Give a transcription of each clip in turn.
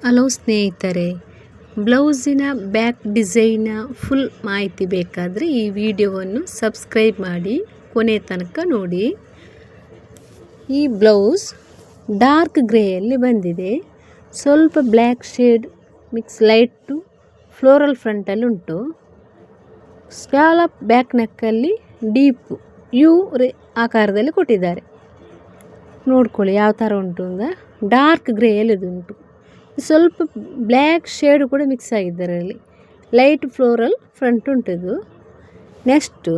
Hello ಸ್ನೇಹಿತರೆ, ಬ್ಲೌಸಿನ back design full ಮಾಹಿತಿ ಬೇಕಾದರೆ ಈ ವಿಡಿಯೋವನ್ನು ಸಬ್ಸ್ಕ್ರೈಬ್ ಮಾಡಿ ಕೊನೆ ತನಕ ನೋಡಿ. ಈ ಬ್ಲೌಸ್ ಡಾರ್ಕ್ ಗ್ರೇಯಲ್ಲಿ ಬಂದಿದೆ. ಸ್ವಲ್ಪ black shade mix light floral ಫ್ರಂಟಲ್ಲಿ ಉಂಟು. ಸ್ಕ್ಯಾಲಪ್ ಬ್ಯಾಕ್ ನೆಕ್ಕಲ್ಲಿ ಡೀಪ್ ಯು ಆಕಾರದಲ್ಲಿ ಕೊಟ್ಟಿದ್ದಾರೆ. ನೋಡ್ಕೊಳ್ಳಿ ಯಾವ ಥರ ಉಂಟು ಅಂತ. ಡಾರ್ಕ್ ಗ್ರೇಯಲ್ಲಿ ಉಂಟು. ಸ್ವಲ್ಪ ಬ್ಲ್ಯಾಕ್ ಶೇಡ್ ಕೂಡ ಮಿಕ್ಸ್ ಆಗಿದ್ದಾರೆ ಅಲ್ಲಿ. ಲೈಟ್ ಫ್ಲೋರಲ್ ಫ್ರಂಟ್ ಉಂಟಿದು. ನೆಕ್ಸ್ಟು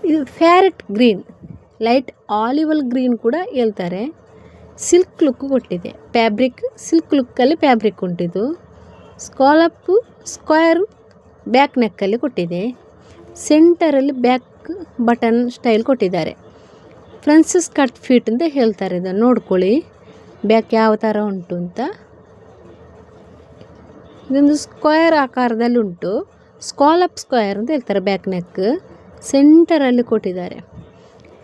ಇದು parrot green, light olive green ಕೂಡ ಹೇಳ್ತಾರೆ. ಸಿಲ್ಕ್ ಲುಕ್ ಕೊಟ್ಟಿದೆ. ಫ್ಯಾಬ್ರಿಕ್ ಸಿಲ್ಕ್ ಲುಕ್ಕಲ್ಲಿ ಫ್ಯಾಬ್ರಿಕ್ ಉಂಟಿದು. ಸ್ಕಾಲಪ್ಪು ಸ್ಕ್ವೇರ್ ಬ್ಯಾಕ್ ನೆಕ್ಕಲ್ಲಿ ಕೊಟ್ಟಿದೆ. ಸೆಂಟರಲ್ಲಿ ಬ್ಯಾಕ್ ಬಟನ್ ಸ್ಟೈಲ್ ಕೊಟ್ಟಿದ್ದಾರೆ. ಫ್ರೆನ್ಸಸ್ ಕಟ್ ಫೀಟ್ ಅಂತ ಹೇಳ್ತಾರೆ. ಇದನ್ನು ನೋಡ್ಕೊಳ್ಳಿ ಬ್ಯಾಕ್ ಯಾವ ಥರ ಉಂಟು ಅಂತ. ಇದೊಂದು ಸ್ಕ್ವೇರ್ ಆಕಾರದಲ್ಲಿ ಉಂಟು. ಸ್ಕಾಲಪ್ ಸ್ಕ್ವೇರ್ ಅಂತ ಹೇಳ್ತಾರೆ. ಬ್ಯಾಕ್ ನೆಕ್ ಸೆಂಟರಲ್ಲಿ ಕೊಟ್ಟಿದ್ದಾರೆ.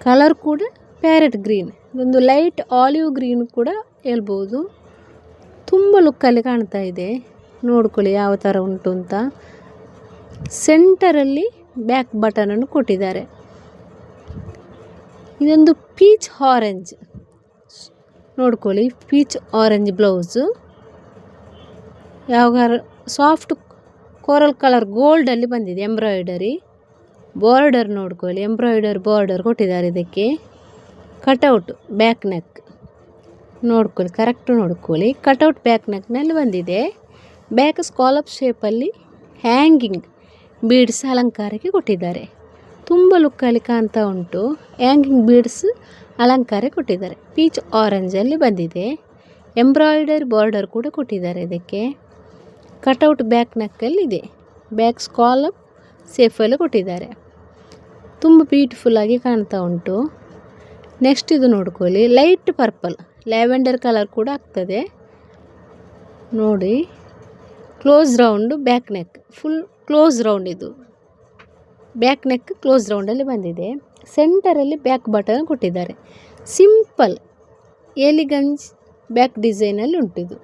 ಕಲರ್ ಕೂಡ ಪ್ಯಾರೆಟ್ ಗ್ರೀನ್, ಇದೊಂದು ಲೈಟ್ ಆಲಿವ್ ಗ್ರೀನ್ ಕೂಡ ಹೇಳ್ಬೋದು. ತುಂಬ ಲುಕ್ಕಲ್ಲಿ ಕಾಣ್ತಾ ಇದೆ. ನೋಡ್ಕೊಳ್ಳಿ ಯಾವ ಥರ ಉಂಟು ಅಂತ. ಸೆಂಟರಲ್ಲಿ ಬ್ಯಾಕ್ ಬಟನನ್ನು ಕೊಟ್ಟಿದ್ದಾರೆ. ಇದೊಂದು ಪೀಚ್ ಆರೆಂಜ್, ನೋಡ್ಕೊಳ್ಳಿ ಪೀಚ್ ಆರೆಂಜ್ ಬ್ಲೌಸು. ಯಾವಾಗ ಸಾಫ್ಟ್ ಕೋರಲ್ ಕಲರ್ ಗೋಲ್ಡಲ್ಲಿ ಬಂದಿದೆ. ಎಂಬ್ರಾಯ್ಡರಿ ಬಾರ್ಡರ್ ನೋಡ್ಕೊಳ್ಳಿ, ಎಂಬ್ರಾಯ್ಡರಿ ಬಾರ್ಡರ್ ಕೊಟ್ಟಿದ್ದಾರೆ. ಇದಕ್ಕೆ ಕಟೌಟ್ ಬ್ಯಾಕ್ ನೆಕ್ ನೋಡ್ಕೊಳ್ಳಿ, ಕರೆಕ್ಟ್ ನೋಡ್ಕೊಳ್ಳಿ. ಕಟೌಟ್ ಬ್ಯಾಕ್ ನೆಕ್ನಲ್ಲಿ ಬಂದಿದೆ. ಬ್ಯಾಕ್ ಸ್ಕಾಲಪ್ ಶೇಪಲ್ಲಿ ಹ್ಯಾಂಗಿಂಗ್ ಬೀಡ್ಸ್ ಅಲಂಕಾರಕ್ಕೆ ಕೊಟ್ಟಿದ್ದಾರೆ. ತುಂಬ ಲುಕ್ಕಲ್ಲಿ ಕಾಣ್ತಾ ಉಂಟು. ಹ್ಯಾಂಗಿಂಗ್ ಬೀಡ್ಸ್ ಅಲಂಕಾರ ಕೊಟ್ಟಿದ್ದಾರೆ. ಪೀಚ್ ಆರೆಂಜಲ್ಲಿ ಬಂದಿದೆ. ಎಂಬ್ರಾಯ್ಡರಿ ಬಾರ್ಡರ್ ಕೂಡ ಕೊಟ್ಟಿದ್ದಾರೆ. ಇದಕ್ಕೆ ಕಟೌಟ್ ಬ್ಯಾಕ್ ನೆಕ್ಕಲ್ಲಿ ಇದೆ. ಬ್ಯಾಕ್ ಸ್ಕಾಲಪ್ ಸೇಫಲ್ಲಿ ಕೊಟ್ಟಿದ್ದಾರೆ. ತುಂಬ ಬ್ಯೂಟಿಫುಲ್ಲಾಗಿ ಕಾಣ್ತಾ ಉಂಟು. ನೆಕ್ಸ್ಟ್ ಇದು ನೋಡ್ಕೊಳ್ಳಿ, ಲೈಟ್ ಪರ್ಪಲ್ ಲ್ಯಾವೆಂಡರ್ ಕಲರ್ ಕೂಡ ಆಗ್ತದೆ ನೋಡಿ. Close round back neck, full close round. ಇದು ಬ್ಯಾಕ್ ನೆಕ್ ಕ್ಲೋಸ್ ರೌಂಡಲ್ಲಿ ಬಂದಿದೆ. ಸೆಂಟರಲ್ಲಿ ಬ್ಯಾಕ್ ಬಟನ್ ಕೊಟ್ಟಿದ್ದಾರೆ. ಸಿಂಪಲ್ ಎಲಿಗನ್ಸ್ ಬ್ಯಾಕ್ ಡಿಸೈನಲ್ಲಿ ಉಂಟಿದು.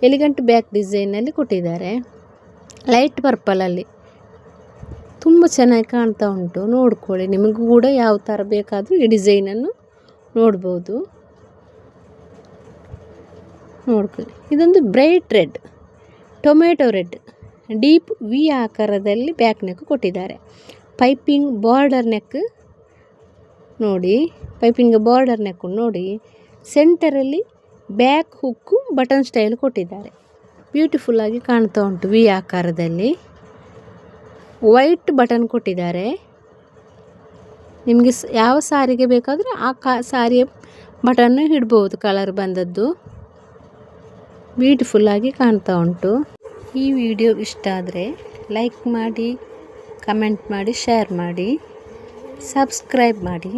ಎಲಿಗಂಟ್ ಬ್ಯಾಕ್ ಡಿಸೈನಲ್ಲಿ ಕೊಟ್ಟಿದ್ದಾರೆ. ಲೈಟ್ ಪರ್ಪಲಲ್ಲಿ ತುಂಬ ಚೆನ್ನಾಗಿ ಕಾಣ್ತಾ ಉಂಟು. ನೋಡ್ಕೊಳ್ಳಿ, ನಿಮಗೂ ಕೂಡ ಯಾವ ಥರ ಬೇಕಾದರೂ ಈ ಡಿಸೈನನ್ನು ನೋಡ್ಬೋದು. ನೋಡ್ಕೊಳ್ಳಿ, ಇದೊಂದು bright red, tomato red, deep V ಆಕಾರದಲ್ಲಿ ಬ್ಯಾಕ್ ನೆಕ್ ಕೊಟ್ಟಿದ್ದಾರೆ. ಪೈಪಿಂಗ್ ಬಾರ್ಡರ್ ನೆಕ್ ನೋಡಿ, ಪೈಪಿಂಗ್ ಬಾರ್ಡರ್ ನೆಕ್ ನೋಡಿ. ಸೆಂಟರಲ್ಲಿ ಬ್ಯಾಕ್ ಹುಕ್ಕು ಬಟನ್ ಸ್ಟೈಲ್ ಕೊಟ್ಟಿದ್ದಾರೆ. ಬ್ಯೂಟಿಫುಲ್ಲಾಗಿ ಕಾಣ್ತಾ ಉಂಟು. ವಿ ಆಕಾರದಲ್ಲಿ ವೈಟ್ ಬಟನ್ ಕೊಟ್ಟಿದ್ದಾರೆ. ನಿಮಗೆ ಯಾವ ಸಾರಿಗೆ ಬೇಕಾದರೂ ಆ ಸಾರಿಯ ಬಟನ್ನು ಇಡ್ಬೋದು. ಕಲರ್ ಬಂದದ್ದು ಬ್ಯೂಟಿಫುಲ್ಲಾಗಿ ಕಾಣ್ತಾ ಉಂಟು. ಈ ವಿಡಿಯೋ ಇಷ್ಟ ಆದರೆ ಲೈಕ್ ಮಾಡಿ, ಕಮೆಂಟ್ ಮಾಡಿ, ಶೇರ್ ಮಾಡಿ, ಸಬ್ಸ್ಕ್ರೈಬ್ ಮಾಡಿ.